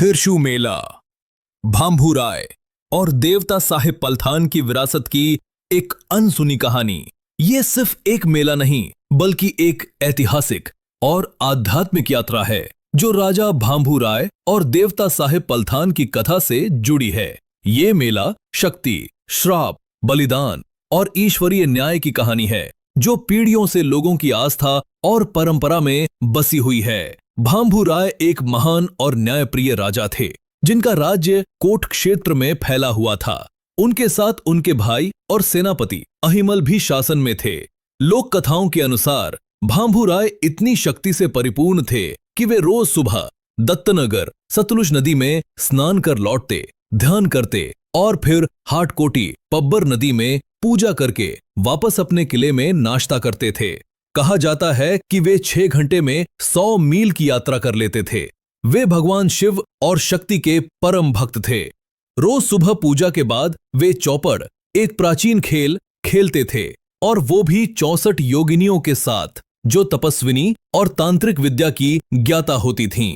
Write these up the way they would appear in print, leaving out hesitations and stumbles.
थिरशू मेला, भांभू राय और देवता साहिब पलथान की विरासत की एक अनसुनी कहानी। ये सिर्फ एक मेला नहीं बल्कि एक ऐतिहासिक और आध्यात्मिक यात्रा है जो राजा भांभू राय और देवता साहिब पलथान की कथा से जुड़ी है। ये मेला शक्ति, श्राप, बलिदान और ईश्वरीय न्याय की कहानी है जो पीढ़ियों से लोगों की आस्था और परंपरा में बसी हुई है। भांभू राय एक महान और न्यायप्रिय राजा थे जिनका राज्य कोट क्षेत्र में फैला हुआ था। उनके साथ उनके भाई और सेनापति अहिमल भी शासन में थे। लोक कथाओं के अनुसार भांभू राय इतनी शक्ति से परिपूर्ण थे कि वे रोज सुबह दत्तनगर सतलुज नदी में स्नान कर लौटते, ध्यान करते और फिर हाटकोटी पब्बर नदी में पूजा करके वापस अपने किले में नाश्ता करते थे। कहा जाता है कि वे 6 घंटे में 100 मील की यात्रा कर लेते थे। वे भगवान शिव और शक्ति के परम भक्त थे। रोज सुबह पूजा के बाद वे चौपड़, एक प्राचीन खेल खेलते थे और वो भी 64 योगिनियों के साथ जो तपस्विनी और तांत्रिक विद्या की ज्ञाता होती थीं।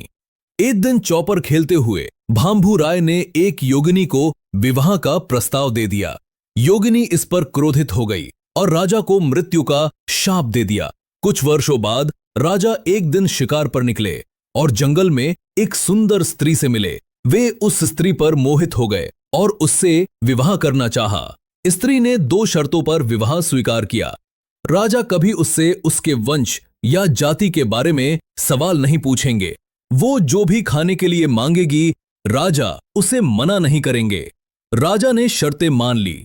एक दिन चौपड़ खेलते हुए भांभू राय ने एक योगिनी को विवाह का प्रस्ताव दे दिया। योगिनी इस पर क्रोधित हो गई और राजा को मृत्यु का शाप दे दिया। कुछ वर्षों बाद राजा एक दिन शिकार पर निकले और जंगल में एक सुंदर स्त्री से मिले। वे उस स्त्री पर मोहित हो गए और उससे विवाह करना चाहा। स्त्री ने 2 शर्तों पर विवाह स्वीकार किया। राजा कभी उससे उसके वंश या जाति के बारे में सवाल नहीं पूछेंगे। वो जो भी खाने के लिए मांगेगी राजा उसे मना नहीं करेंगे। राजा ने शर्तें मान ली।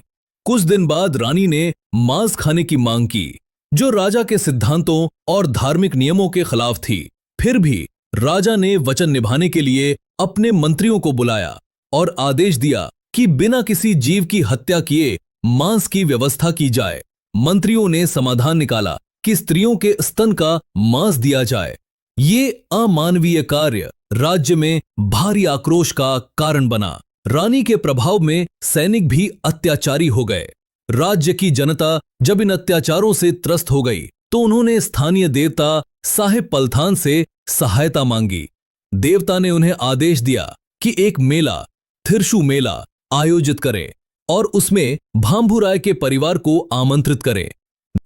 कुछ दिन बाद रानी ने मांस खाने की मांग की जो राजा के सिद्धांतों और धार्मिक नियमों के खिलाफ थी। फिर भी राजा ने वचन निभाने के लिए अपने मंत्रियों को बुलाया और आदेश दिया कि बिना किसी जीव की हत्या किए मांस की व्यवस्था की जाए। मंत्रियों ने समाधान निकाला कि स्त्रियों के स्तन का मांस दिया जाए। ये अमानवीय कार्य राज्य में भारी आक्रोश का कारण बना। रानी के प्रभाव में सैनिक भी अत्याचारी हो गए। राज्य की जनता जब इन अत्याचारों से त्रस्त हो गई तो उन्होंने स्थानीय देवता साहिब पलथान से सहायता मांगी। देवता ने उन्हें आदेश दिया कि एक मेला, थिरशू मेला आयोजित करें और उसमें भांभू राय के परिवार को आमंत्रित करें।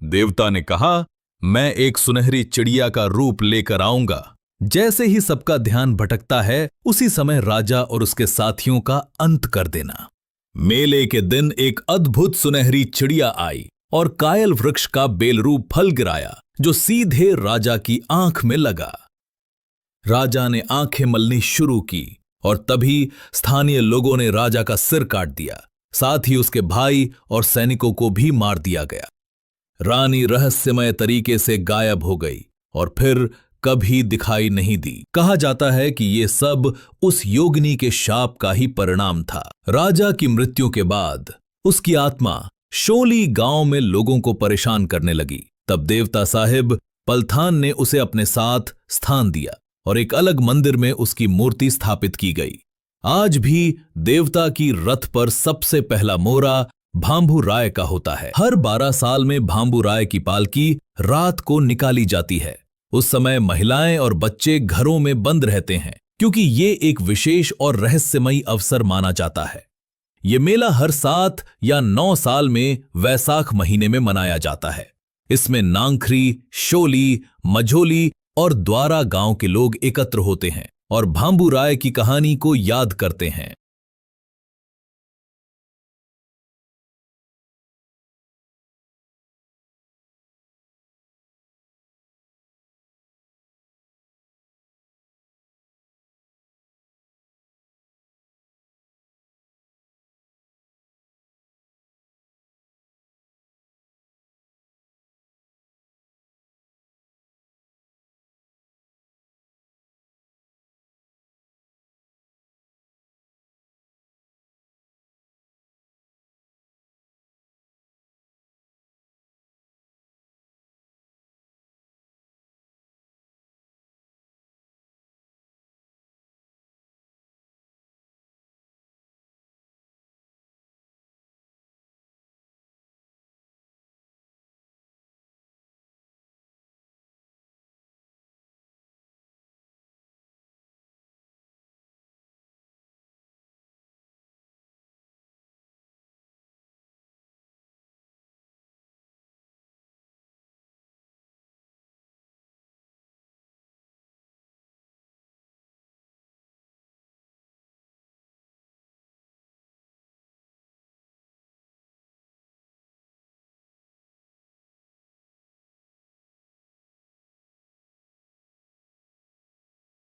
देवता ने कहा, मैं एक सुनहरी चिड़िया का रूप लेकर आऊंगा। जैसे ही सबका ध्यान भटकता है उसी समय राजा और उसके साथियों का अंत कर देना। मेले के दिन एक अद्भुत सुनहरी चिड़िया आई और कायल वृक्ष का बेलरूप फल गिराया जो सीधे राजा की आंख में लगा। राजा ने आंखें मलनी शुरू की और तभी स्थानीय लोगों ने राजा का सिर काट दिया। साथ ही उसके भाई और सैनिकों को भी मार दिया गया। रानी रहस्यमय तरीके से गायब हो गई और फिर कभी दिखाई नहीं दी। कहा जाता है कि ये सब उस योगिनी के शाप का ही परिणाम था। राजा की मृत्यु के बाद उसकी आत्मा शोली गांव में लोगों को परेशान करने लगी। तब देवता साहिब पलथान ने उसे अपने साथ स्थान दिया और एक अलग मंदिर में उसकी मूर्ति स्थापित की गई। आज भी देवता की रथ पर सबसे पहला मोहरा भांभू राय का होता है। हर 12 साल में भांभू राय की पालकी रात को निकाली जाती है। उस समय महिलाएं और बच्चे घरों में बंद रहते हैं क्योंकि ये एक विशेष और रहस्यमयी अवसर माना जाता है। ये मेला हर 7 या 9 साल में वैसाख महीने में मनाया जाता है। इसमें नांखरी, शोली, मझोली और द्वारा गांव के लोग एकत्र होते हैं और भांभू राय की कहानी को याद करते हैं।